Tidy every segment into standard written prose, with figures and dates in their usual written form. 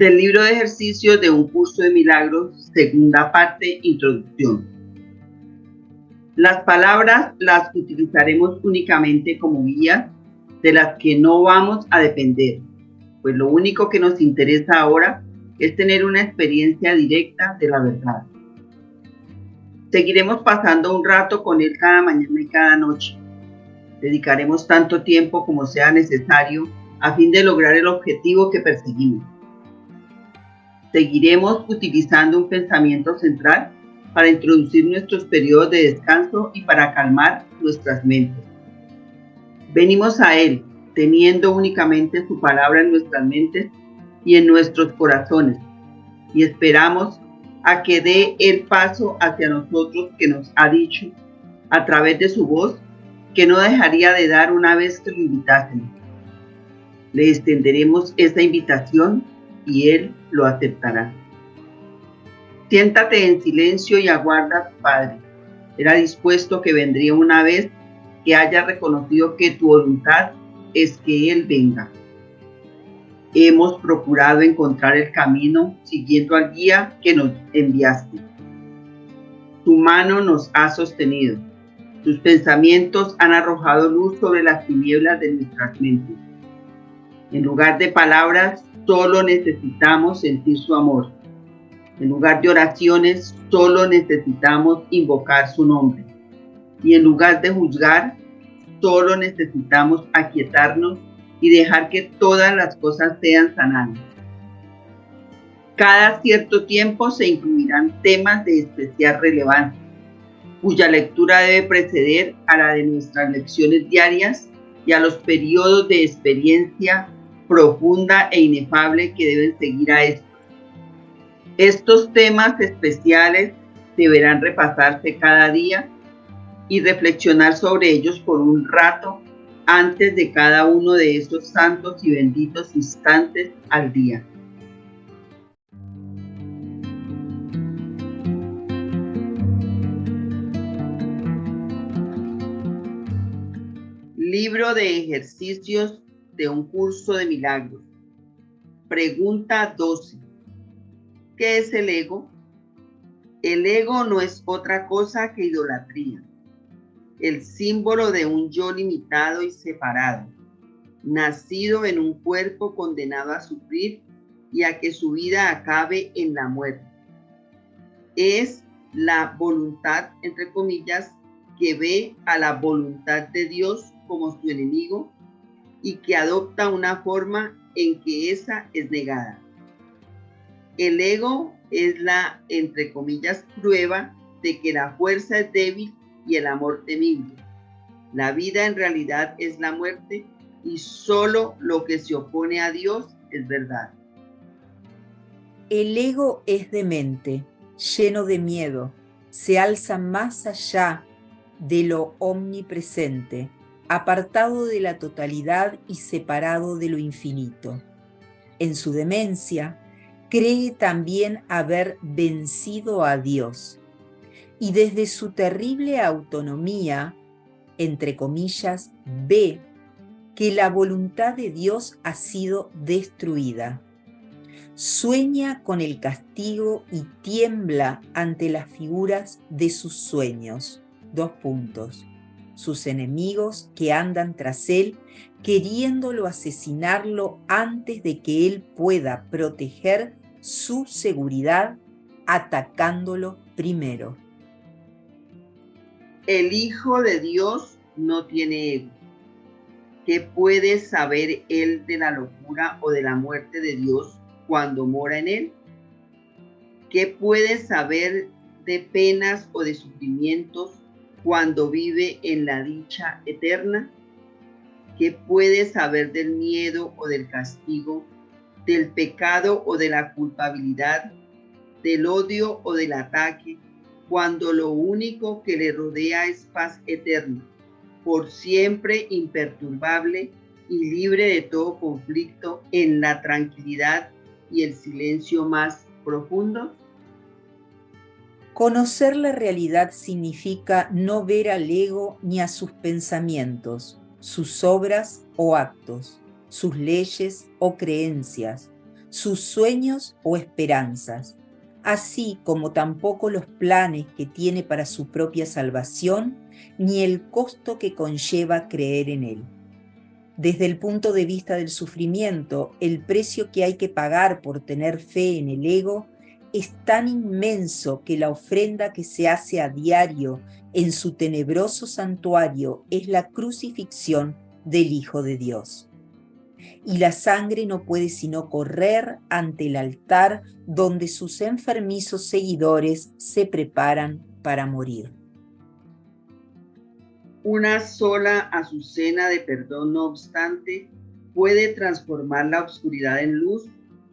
Del libro de ejercicios de un curso de milagros, segunda parte, introducción. Las palabras las utilizaremos únicamente como guías de las que no vamos a depender, pues lo único que nos interesa ahora es tener una experiencia directa de la verdad. Seguiremos pasando un rato con él cada mañana y cada noche. Dedicaremos tanto tiempo como sea necesario a fin de lograr el objetivo que perseguimos. Seguiremos utilizando un pensamiento central para introducir nuestros periodos de descanso y para calmar nuestras mentes. Venimos a Él teniendo únicamente su palabra en nuestras mentes y en nuestros corazones y esperamos a que dé el paso hacia nosotros que nos ha dicho a través de su voz que no dejaría de dar una vez que lo invitásemos. Le extenderemos esa invitación y Él lo aceptará. Siéntate en silencio y aguarda a tu Padre. Era dispuesto que vendría una vez que haya reconocido que tu voluntad es que Él venga. Hemos procurado encontrar el camino siguiendo al guía que nos enviaste. Tu mano nos ha sostenido. Tus pensamientos han arrojado luz sobre las tinieblas de nuestras mentes. En lugar de palabras, solo necesitamos sentir su amor. En lugar de oraciones, solo necesitamos invocar su nombre. Y en lugar de juzgar, solo necesitamos aquietarnos y dejar que todas las cosas sean sanadas. Cada cierto tiempo se incluirán temas de especial relevancia, cuya lectura debe preceder a la de nuestras lecciones diarias y a los periodos de experiencia profunda e inefable que deben seguir a esto. Estos temas especiales deberán repasarse cada día y reflexionar sobre ellos por un rato antes de cada uno de esos santos y benditos instantes al día. Libro de ejercicios de un curso de milagros. Pregunta 12. ¿Qué es el ego? El ego no es otra cosa que idolatría, el símbolo de un yo limitado y separado, nacido en un cuerpo condenado a sufrir y a que su vida acabe en la muerte. Es la voluntad, entre comillas, que ve a la voluntad de Dios como su enemigo y que adopta una forma en que esa es negada. El ego es la, entre comillas, prueba de que la fuerza es débil y el amor temible. La vida en realidad es la muerte y solo lo que se opone a Dios es verdad. El ego es demente, lleno de miedo, se alza más allá de lo omnipresente, apartado de la totalidad y separado de lo infinito. En su demencia, cree también haber vencido a Dios y desde su terrible autonomía, entre comillas, ve que la voluntad de Dios ha sido destruida. Sueña con el castigo y tiembla ante las figuras de sus sueños. Sus enemigos que andan tras él, queriéndolo asesinarlo antes de que él pueda proteger su seguridad, atacándolo primero. El Hijo de Dios no tiene ego. ¿Qué puede saber él de la locura o de la muerte de Dios cuando mora en él? ¿Qué puede saber de penas o de sufrimientos cuando vive en la dicha eterna? ¿Qué puede saber del miedo o del castigo, del pecado o de la culpabilidad, del odio o del ataque, cuando lo único que le rodea es paz eterna, por siempre imperturbable y libre de todo conflicto en la tranquilidad y el silencio más profundo? Conocer la realidad significa no ver al ego ni a sus pensamientos, sus obras o actos, sus leyes o creencias, sus sueños o esperanzas, así como tampoco los planes que tiene para su propia salvación, ni el costo que conlleva creer en él. Desde el punto de vista del sufrimiento, el precio que hay que pagar por tener fe en el ego es tan inmenso que la ofrenda que se hace a diario en su tenebroso santuario es la crucifixión del Hijo de Dios. Y la sangre no puede sino correr ante el altar donde sus enfermizos seguidores se preparan para morir. Una sola azucena de perdón, no obstante, puede transformar la oscuridad en luz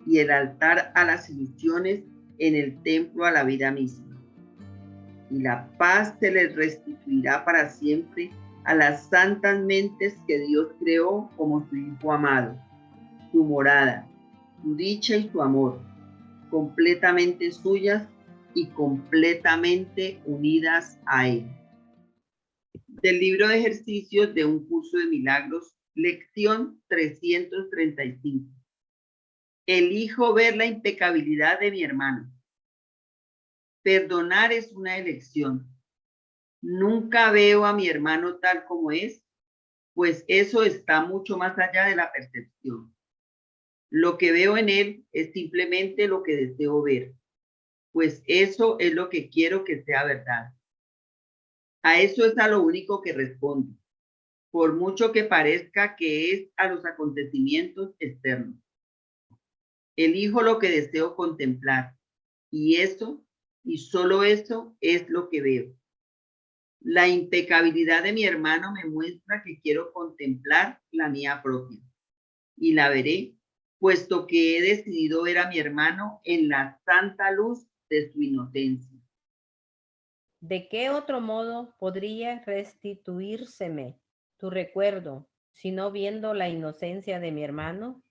y el altar a las ilusiones en el templo a la vida misma. Y la paz se les restituirá para siempre a las santas mentes que Dios creó como su Hijo amado, su morada, su dicha y su amor, completamente suyas y completamente unidas a Él. Del libro de ejercicios de un curso de milagros, lección 335. Elijo ver la impecabilidad de mi hermano. Perdonar es una elección. Nunca veo a mi hermano tal como es, pues eso está mucho más allá de la percepción. Lo que veo en él es simplemente lo que deseo ver, pues eso es lo que quiero que sea verdad. A eso es a lo único que respondo, por mucho que parezca que es a los acontecimientos externos. Elijo lo que deseo contemplar, y eso, y solo eso, es lo que veo. La impecabilidad de mi hermano me muestra que quiero contemplar la mía propia, y la veré, puesto que he decidido ver a mi hermano en la santa luz de su inocencia. ¿De qué otro modo podría restituírseme tu recuerdo, sino viendo la inocencia de mi hermano?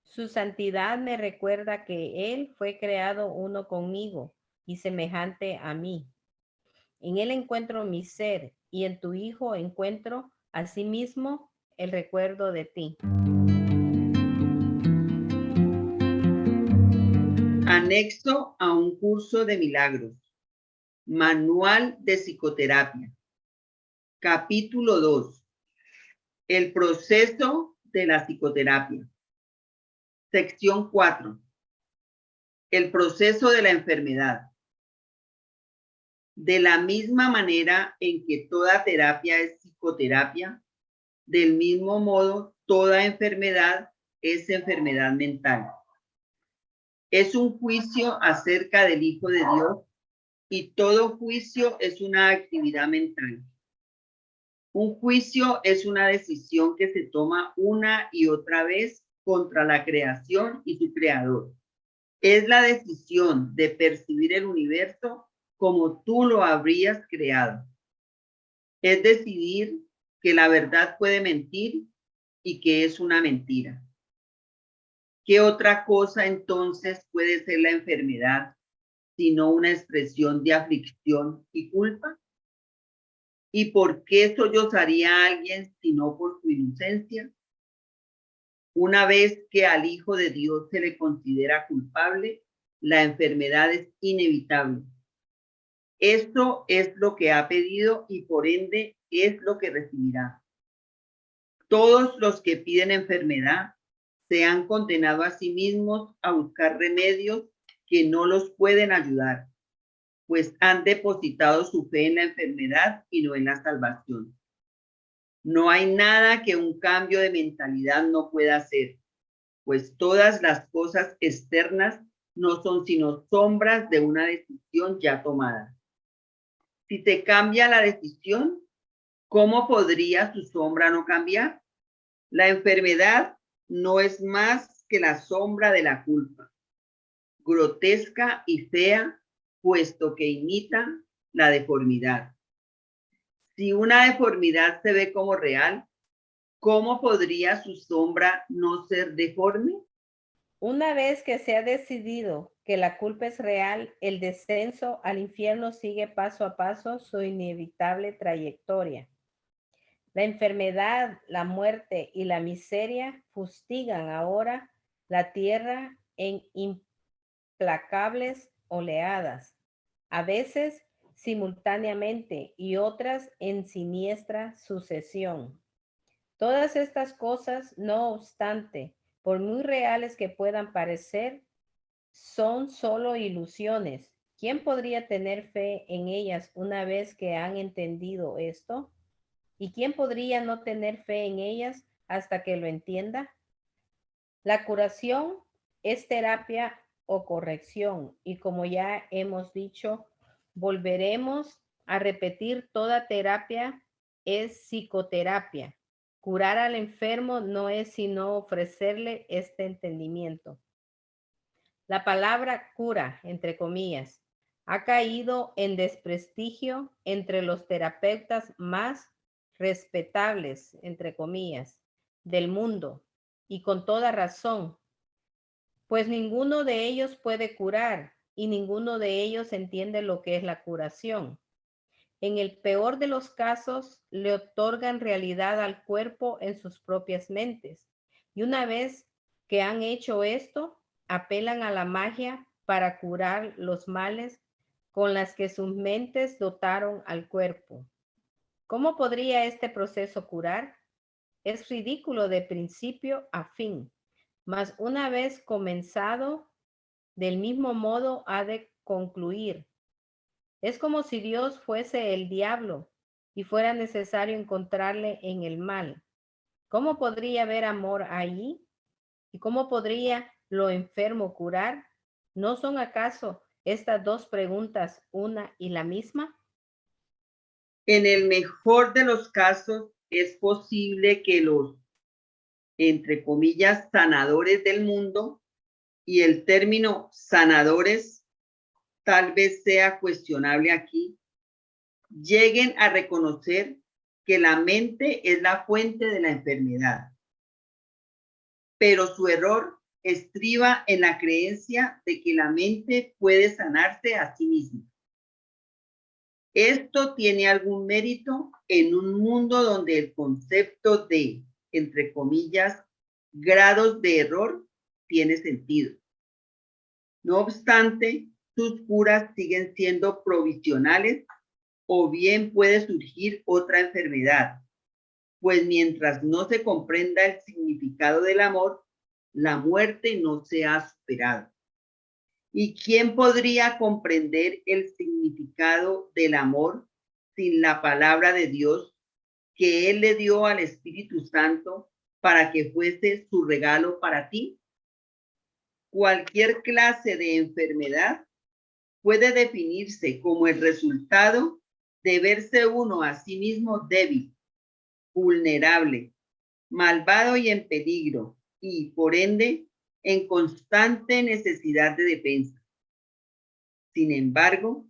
Su santidad me recuerda que Él fue creado uno conmigo y semejante a mí. En Él encuentro mi ser y en tu Hijo encuentro asimismo el recuerdo de ti. Anexo a un curso de milagros. Manual de psicoterapia. Capítulo 2. El proceso de la psicoterapia. Sección 4. El proceso de la enfermedad. De la misma manera en que toda terapia es psicoterapia, del mismo modo toda enfermedad es enfermedad mental. Es un juicio acerca del Hijo de Dios y todo juicio es una actividad mental. Un juicio es una decisión que se toma una y otra vez contra la creación y su creador. Es la decisión de percibir el universo como tú lo habrías creado. Es decidir que la verdad puede mentir y que es una mentira. ¿Qué otra cosa entonces puede ser la enfermedad sino una expresión de aflicción y culpa? ¿Y por qué sollozaría a alguien sino por su inocencia? Una vez que al Hijo de Dios se le considera culpable, la enfermedad es inevitable. Esto es lo que ha pedido y por ende es lo que recibirá. Todos los que piden enfermedad se han condenado a sí mismos a buscar remedios que no los pueden ayudar, pues han depositado su fe en la enfermedad y no en la salvación. No hay nada que un cambio de mentalidad no pueda hacer, pues todas las cosas externas no son sino sombras de una decisión ya tomada. Si se cambia la decisión, ¿cómo podría su sombra no cambiar? La enfermedad no es más que la sombra de la culpa, grotesca y fea, puesto que imita la deformidad. Si una deformidad se ve como real, ¿cómo podría su sombra no ser deforme? Una vez que se ha decidido que la culpa es real, el descenso al infierno sigue paso a paso su inevitable trayectoria. La enfermedad, la muerte y la miseria fustigan ahora la tierra en implacables oleadas, a veces simultáneamente y otras en siniestra sucesión. Todas estas cosas, no obstante, por muy reales que puedan parecer, son solo ilusiones. ¿Quién podría tener fe en ellas una vez que han entendido esto? ¿Y quién podría no tener fe en ellas hasta que lo entienda? La curación es terapia o corrección, y como ya hemos dicho, volveremos a repetir, toda terapia es psicoterapia. Curar al enfermo no es sino ofrecerle este entendimiento. La palabra cura, entre comillas, ha caído en desprestigio entre los terapeutas más respetables, entre comillas, del mundo, y con toda razón, pues ninguno de ellos puede curar y ninguno de ellos entiende lo que es la curación. En el peor de los casos, le otorgan realidad al cuerpo en sus propias mentes. Y una vez que han hecho esto, apelan a la magia para curar los males con las que sus mentes dotaron al cuerpo. ¿Cómo podría este proceso curar? Es ridículo de principio a fin, mas una vez comenzado, del mismo modo ha de concluir. Es como si Dios fuese el diablo y fuera necesario encontrarle en el mal. ¿Cómo podría haber amor allí? ¿Y cómo podría lo enfermo curar? ¿No son acaso estas dos preguntas una y la misma? En el mejor de los casos, es posible que los, entre comillas, sanadores del mundo, y el término sanadores tal vez sea cuestionable aquí, lleguen a reconocer que la mente es la fuente de la enfermedad. Pero su error estriba en la creencia de que la mente puede sanarse a sí misma. Esto tiene algún mérito en un mundo donde el concepto de, entre comillas, grados de error tiene sentido. No obstante, sus curas siguen siendo provisionales o bien puede surgir otra enfermedad, pues mientras no se comprenda el significado del amor, la muerte no se ha superado. ¿Y quién podría comprender el significado del amor sin la palabra de Dios que Él le dio al Espíritu Santo para que fuese su regalo para ti? Cualquier clase de enfermedad puede definirse como el resultado de verse uno a sí mismo débil, vulnerable, malvado y en peligro, y por ende en constante necesidad de defensa. Sin embargo,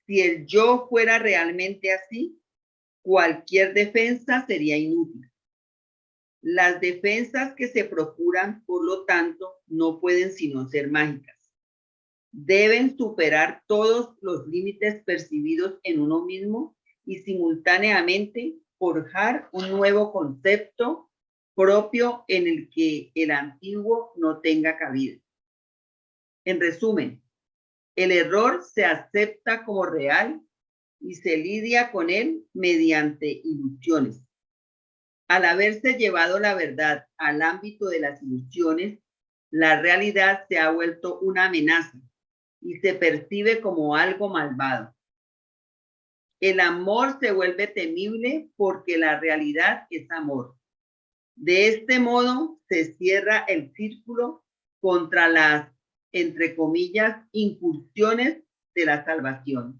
si el yo fuera realmente así, cualquier defensa sería inútil. Las defensas que se procuran, por lo tanto, no pueden sino ser mágicas. Deben superar todos los límites percibidos en uno mismo y simultáneamente forjar un nuevo concepto propio en el que el antiguo no tenga cabida. En resumen, el error se acepta como real y se lidia con él mediante ilusiones. Al haberse llevado la verdad al ámbito de las ilusiones, la realidad se ha vuelto una amenaza y se percibe como algo malvado. El amor se vuelve temible porque la realidad es amor. De este modo se cierra el círculo contra las, entre comillas, incursiones de la salvación.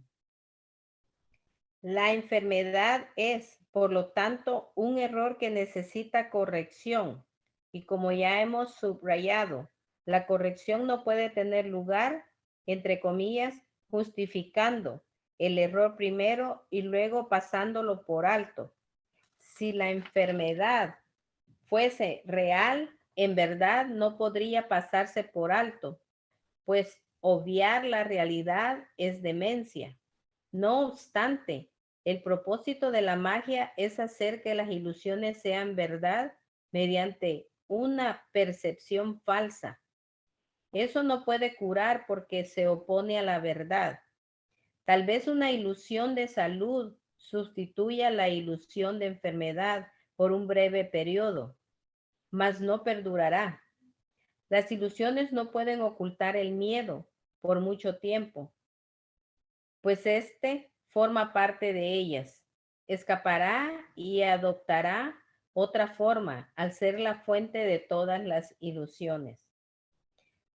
La enfermedad es, por lo tanto, un error que necesita corrección. Y como ya hemos subrayado, la corrección no puede tener lugar, entre comillas, justificando el error primero y luego pasándolo por alto. Si la enfermedad fuese real, en verdad no podría pasarse por alto, pues obviar la realidad es demencia. No obstante, el propósito de la magia es hacer que las ilusiones sean verdad mediante una percepción falsa Eso no puede curar porque se opone a la verdad. Tal vez una ilusión de salud sustituya la ilusión de enfermedad por un breve periodo, mas no perdurará. Las ilusiones no pueden ocultar el miedo por mucho tiempo, pues este forma parte de ellas. Escapará y adoptará otra forma al ser la fuente de todas las ilusiones.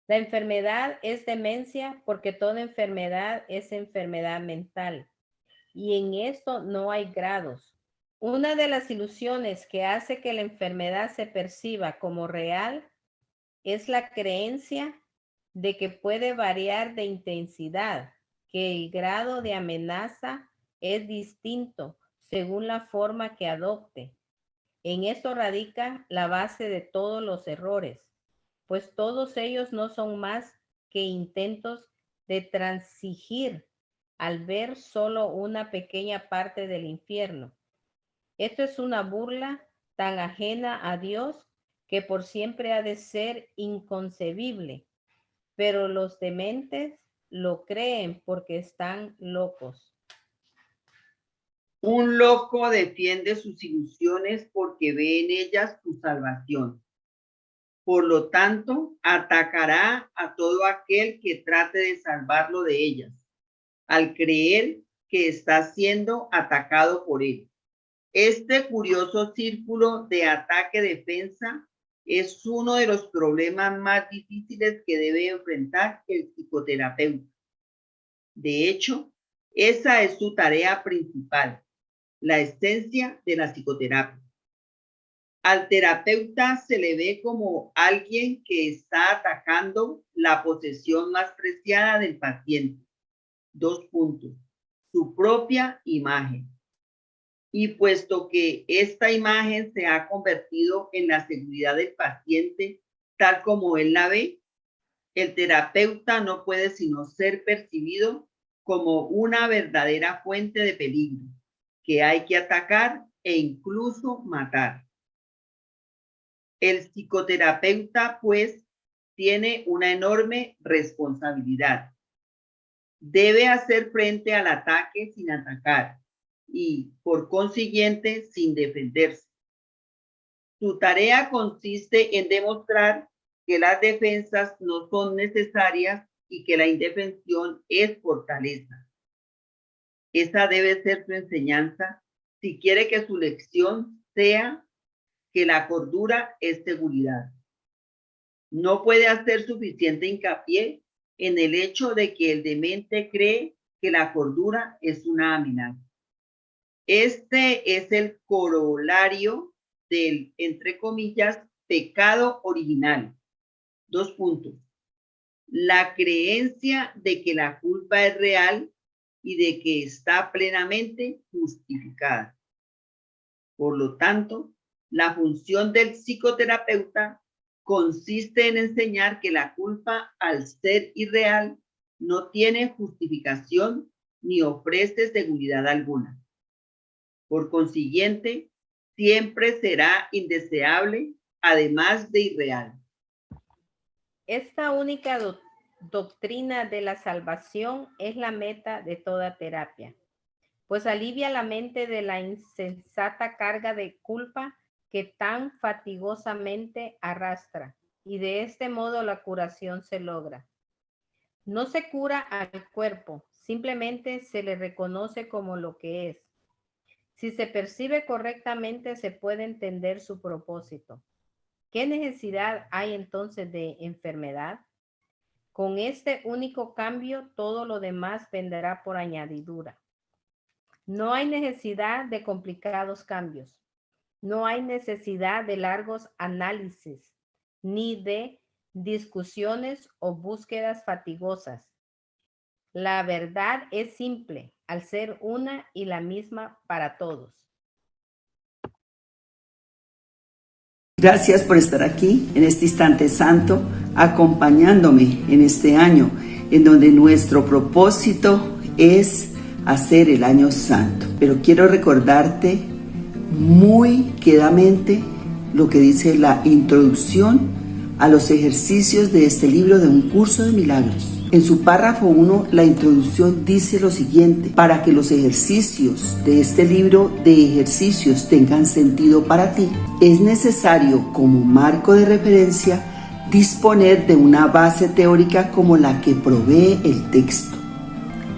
La enfermedad es demencia porque toda enfermedad es enfermedad mental y en esto no hay grados. Una de las ilusiones que hace que la enfermedad se perciba como real es la creencia de que puede variar de intensidad, que el grado de amenaza es distinto según la forma que adopte. En esto radica la base de todos los errores, pues todos ellos no son más que intentos de transigir al ver solo una pequeña parte del infierno. Esto es una burla tan ajena a Dios que por siempre ha de ser inconcebible, pero los dementes lo creen porque están locos. Un loco defiende sus ilusiones porque ve en ellas su salvación. Por lo tanto, atacará a todo aquel que trate de salvarlo de ellas, al creer que está siendo atacado por él. Este curioso círculo de ataque-defensa es uno de los problemas más difíciles que debe enfrentar el psicoterapeuta. De hecho, esa es su tarea principal, la esencia de la psicoterapia. Al terapeuta se le ve como alguien que está atacando la posesión más preciada del paciente. 2 puntos. Su propia imagen. Y puesto que esta imagen se ha convertido en la seguridad del paciente tal como él la ve, el terapeuta no puede sino ser percibido como una verdadera fuente de peligro que hay que atacar e incluso matar. El psicoterapeuta, pues, tiene una enorme responsabilidad. Debe hacer frente al ataque sin atacar y, por consiguiente, sin defenderse. Su tarea consiste en demostrar que las defensas no son necesarias y que la indefensión es fortaleza. Esa debe ser su enseñanza si quiere que su lección sea que la cordura es seguridad. No puede hacer suficiente hincapié en el hecho de que el demente cree que la cordura es una amenaza. Este es el corolario del, entre comillas, pecado original. 2 puntos. La creencia de que la culpa es real y de que está plenamente justificada. Por lo tanto, la función del psicoterapeuta consiste en enseñar que la culpa, al ser irreal, no tiene justificación ni ofrece seguridad alguna. Por consiguiente, siempre será indeseable, además de irreal. Esta única doctrina de la salvación es la meta de toda terapia, pues alivia la mente de la insensata carga de culpa que tan fatigosamente arrastra, y de este modo la curación se logra. No se cura al cuerpo, simplemente se le reconoce como lo que es. Si se percibe correctamente, se puede entender su propósito. ¿Qué necesidad hay entonces de enfermedad? Con este único cambio, todo lo demás vendrá por añadidura. No hay necesidad de complicados cambios. No hay necesidad de largos análisis, ni de discusiones o búsquedas fatigosas. La verdad es simple, al ser una y la misma para todos. Gracias por estar aquí en este instante santo, acompañándome en este año, en donde nuestro propósito es hacer el año santo. Pero quiero recordarte muy quedamente lo que dice la introducción a los ejercicios de este libro de Un Curso de Milagros. En su párrafo 1, la introducción dice lo siguiente: para que los ejercicios de este libro de ejercicios tengan sentido para ti, es necesario como marco de referencia disponer de una base teórica como la que provee el texto.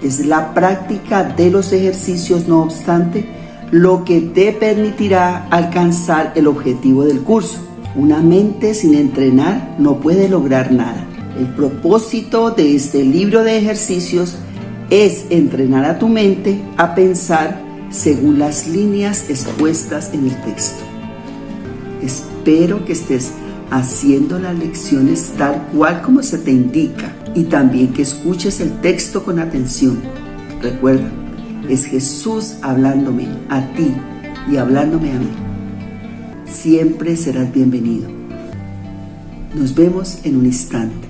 Es la práctica de los ejercicios, no obstante, lo que te permitirá alcanzar el objetivo del curso. Una mente sin entrenar no puede lograr nada. El propósito de este libro de ejercicios es entrenar a tu mente a pensar según las líneas expuestas en el texto. Espero que estés haciendo las lecciones tal cual como se te indica y también que escuches el texto con atención. Recuerda, es Jesús hablándome a ti y hablándome a mí. Siempre serás bienvenido. Nos vemos en un instante.